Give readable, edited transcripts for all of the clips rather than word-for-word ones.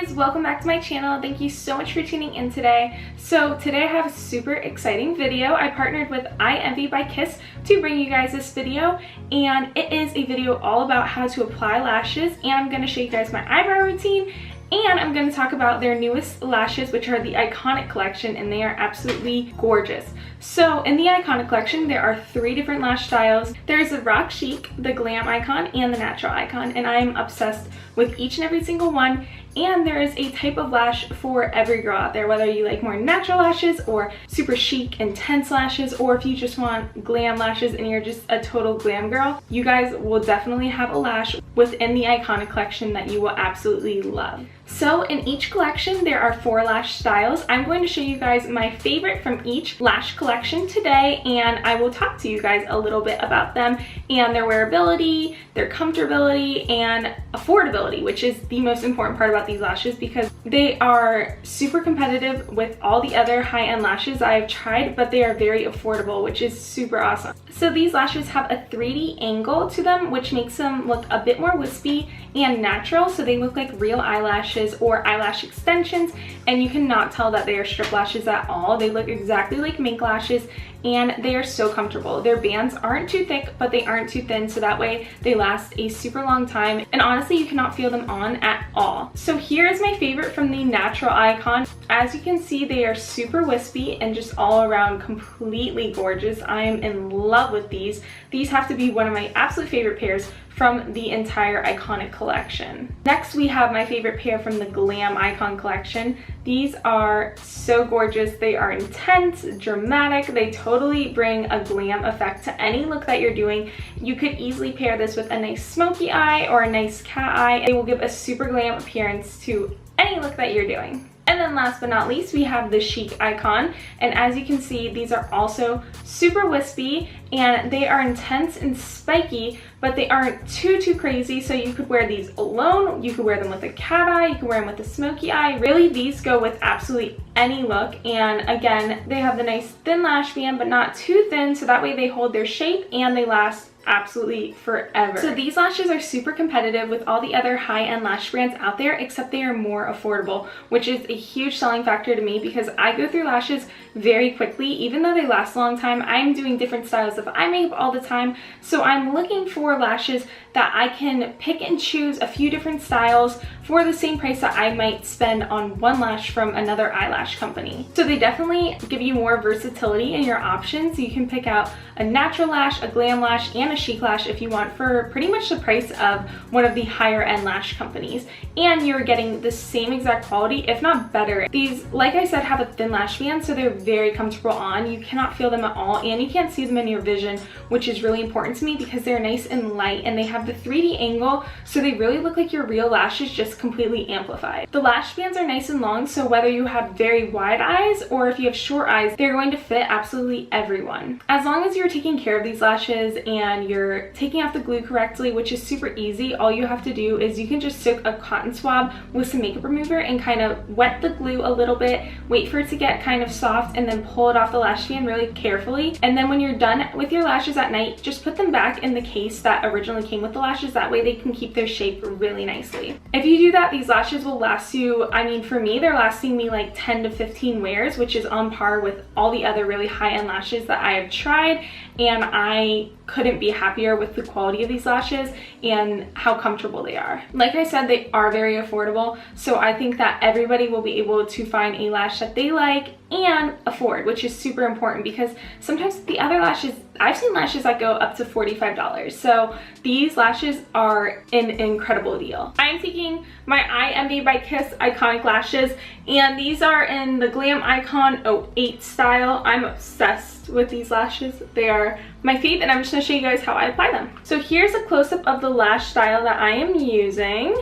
guys, welcome back to my channel. Thank you so much for tuning in today. So today I have a super exciting video. I partnered with iENVYbyKISS to bring you guys this video, and it is a video all about how to apply lashes, and I'm going to show you guys my eyebrow routine, and I'm going to talk about their newest lashes, which are the Iconic collection, and they are absolutely gorgeous. So in the Iconic collection, there are 3 different lash styles. There's the Rock Chic, the Glam Icon, and the Natural Icon, and I'm obsessed with each and every single one. And there is a type of lash for every girl out there, whether you like more natural lashes or super chic, intense lashes, or if you just want glam lashes and you're just a total glam girl, you guys will definitely have a lash within the Iconic collection that you will absolutely love. So in each collection, there are 4 lash styles. I'm going to show you guys my favorite from each lash collection today, and I will talk to you guys a little bit about them and their wearability, their comfortability, and affordability, which is the most important part about these lashes because they are super competitive with all the other high-end lashes I've tried, but they are very affordable, which is super awesome. So these lashes have a 3D angle to them, which makes them look a bit more wispy and natural, so they look like real eyelashes or eyelash extensions, and you cannot tell that they are strip lashes at all. They look exactly like mink lashes, and they are so comfortable. Their bands aren't too thick, but they aren't too thin, so that way they last a super long time, and honestly you cannot feel them on at all. So here is my favorite from the Natural Icon. As you can see, they are super wispy and just all around completely gorgeous. I am in love with these. These have to be one of my absolute favorite pairs from the entire Iconic collection. Next, we have my favorite pair from the Glam Icon collection. These are so gorgeous. They are intense, dramatic. They totally bring a glam effect to any look that you're doing. You could easily pair this with a nice smoky eye or a nice cat eye. They will give a super glam appearance to any look that you're doing. And then last but not least, we have the Chic Icon, and as you can see, these are also super wispy, and they are intense and spiky, but they aren't too crazy, so you could wear these alone, you could wear them with a cat eye, you can wear them with a smoky eye. Really, these go with absolutely any look, and again, they have the nice thin lash band, but not too thin, so that way they hold their shape and they last absolutely forever. So these lashes are super competitive with all the other high-end lash brands out there, except they are more affordable, which is a huge selling factor to me because I go through lashes very quickly. Even though they last a long time, I'm doing different styles of eye makeup all the time, so I'm looking for lashes that I can pick and choose a few different styles for the same price that I might spend on one lash from another eyelash company. So they definitely give you more versatility in your options. You can pick out a natural lash, a glam lash, and a chic lash if you want for pretty much the price of one of the higher end lash companies, and you're getting the same exact quality, if not better. These, like I said, have a thin lash band, so they're very comfortable on. You cannot feel them at all, and you can't see them in your vision, which is really important to me because they're nice and light, and they have the 3D angle, so they really look like your real lashes, just completely amplified. The lash bands are nice and long, so whether you have very wide eyes or if you have short eyes, they're going to fit absolutely everyone. As long as you're taking care of these lashes and you're taking off the glue correctly, which is super easy, all you have to do is you can just soak a cotton swab with some makeup remover and kind of wet the glue a little bit, wait for it to get kind of soft, and then pull it off the lash band really carefully. And then when you're done with your lashes at night, just put them back in the case that originally came with the lashes. That way they can keep their shape really nicely. If you do that, these lashes will last you, I mean, for me, they're lasting me like 10 to 15 wears, which is on par with all the other really high-end lashes that I have tried, and I couldn't be happier with the quality of these lashes and how comfortable they are. Like I said, they are very affordable, so I think that everybody will be able to find a lash that they like and afford, which is super important because sometimes the other lashes, I've seen lashes that go up to $45, so these lashes are an incredible deal. I'm taking my iENVYbyKISS Iconic lashes, and these are in the Glam Icon 08 style. I'm obsessed with these lashes. They are my fave, and I'm just going to show you guys how I apply them. So here's a close-up of the lash style that I am using.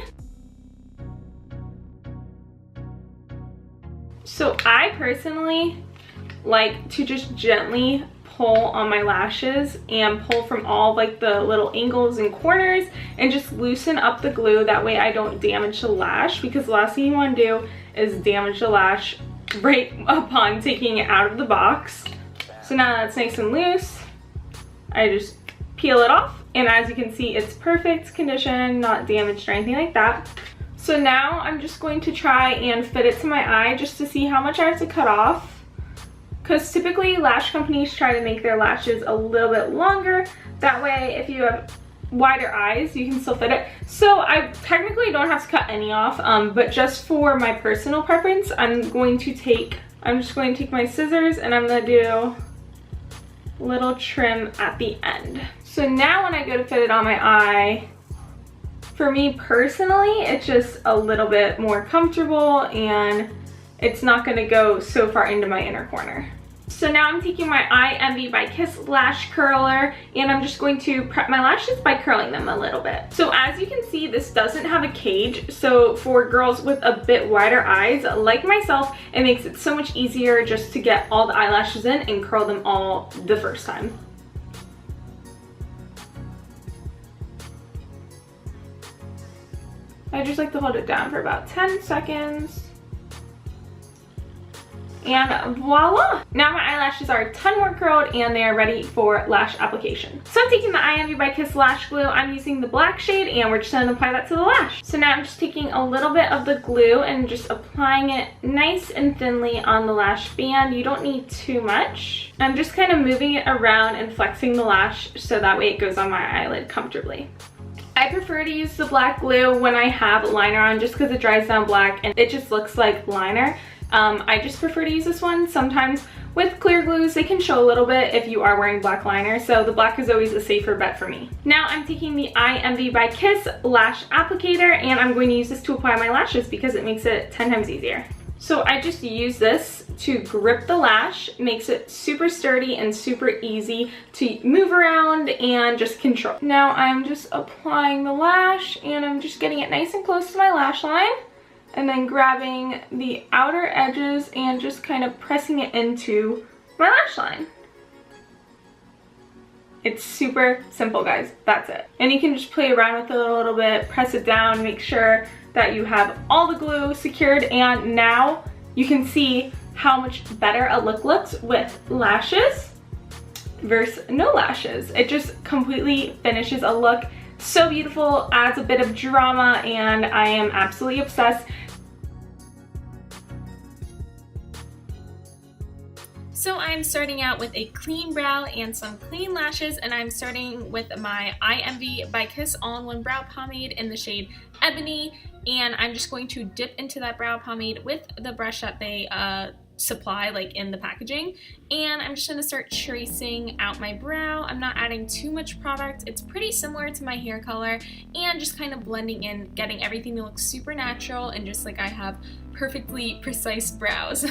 So I personally like to just gently pull on my lashes and pull from all like the little angles and corners and just loosen up the glue. That way I don't damage the lash, because the last thing you want to do is damage the lash right upon taking it out of the box. So now that's nice and loose, I just peel it off, and as you can see, it's perfect condition, not damaged or anything like that. So now I'm just going to try and fit it to my eye just to see how much I have to cut off. Because typically lash companies try to make their lashes a little bit longer. That way if you have wider eyes, you can still fit it. So I technically don't have to cut any off, but just for my personal preference, I'm just going to take my scissors and I'm gonna do a little trim at the end. So now when I go to fit it on my eye, for me personally, it's just a little bit more comfortable and it's not gonna go so far into my inner corner. So now I'm taking my iENVYbyKISS lash curler and I'm just going to prep my lashes by curling them a little bit. So as you can see, this doesn't have a cage. So for girls with a bit wider eyes like myself, it makes it so much easier just to get all the eyelashes in and curl them all the first time. I just like to hold it down for about 10 seconds. And voila! Now my eyelashes are a ton more curled and they are ready for lash application. So I'm taking the iENVYbyKISS lash glue. I'm using the black shade and we're just gonna apply that to the lash. So now I'm just taking a little bit of the glue and just applying it nice and thinly on the lash band. You don't need too much. I'm just kind of moving it around and flexing the lash so that way it goes on my eyelid comfortably. I prefer to use the black glue when I have liner on just because it dries down black and it just looks like liner. I just prefer to use this one. Sometimes with clear glues, they can show a little bit if you are wearing black liner, so the black is always a safer bet for me. Now I'm taking the iENVYbyKISS lash applicator and I'm going to use this to apply my lashes because it makes it 10 times easier. So I just use this to grip the lash, makes it super sturdy and super easy to move around and just control. Now I'm just applying the lash and I'm just getting it nice and close to my lash line and then grabbing the outer edges and just kind of pressing it into my lash line. It's super simple, guys. That's it. And you can just play around with it a little bit, press it down, make sure that you have all the glue secured, and now you can see how much better a look looks with lashes versus no lashes. It just completely finishes a look so beautiful, adds a bit of drama, and I am absolutely obsessed. So I'm starting out with a clean brow and some clean lashes, and I'm starting with my iENVYbyKISS all-in-one brow pomade in the shade Ebony, and I'm just going to dip into that brow pomade with the brush that they supply like in the packaging, and I'm just going to start tracing out my brow. I'm not adding too much product. It's pretty similar to my hair color, and just kind of blending in, getting everything to look super natural and just like I have perfectly precise brows.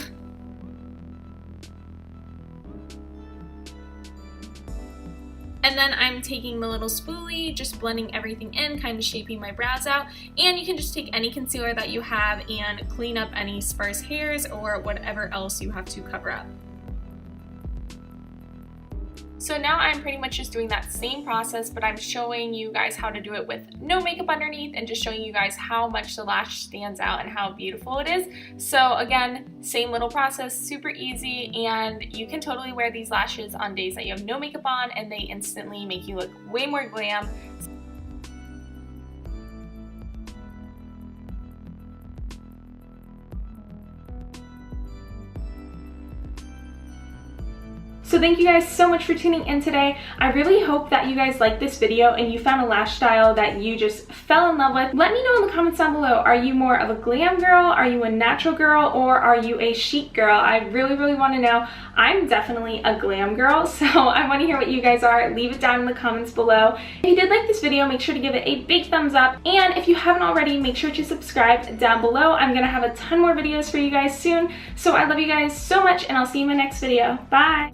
And then I'm taking the little spoolie, just blending everything in, kind of shaping my brows out. And you can just take any concealer that you have and clean up any sparse hairs or whatever else you have to cover up. So now I'm pretty much just doing that same process, but I'm showing you guys how to do it with no makeup underneath and just showing you guys how much the lash stands out and how beautiful it is. So again, same little process, super easy, and you can totally wear these lashes on days that you have no makeup on and they instantly make you look way more glam. So thank you guys so much for tuning in today. I really hope that you guys liked this video and you found a lash style that you just fell in love with. Let me know in the comments down below. Are you more of a glam girl? Are you a natural girl? Or are you a chic girl? I really want to know. I'm definitely a glam girl, so I want to hear what you guys are. Leave it down in the comments below. If you did like this video, make sure to give it a big thumbs up. And if you haven't already, make sure to subscribe down below. I'm going to have a ton more videos for you guys soon. So I love you guys so much and I'll see you in my next video. Bye!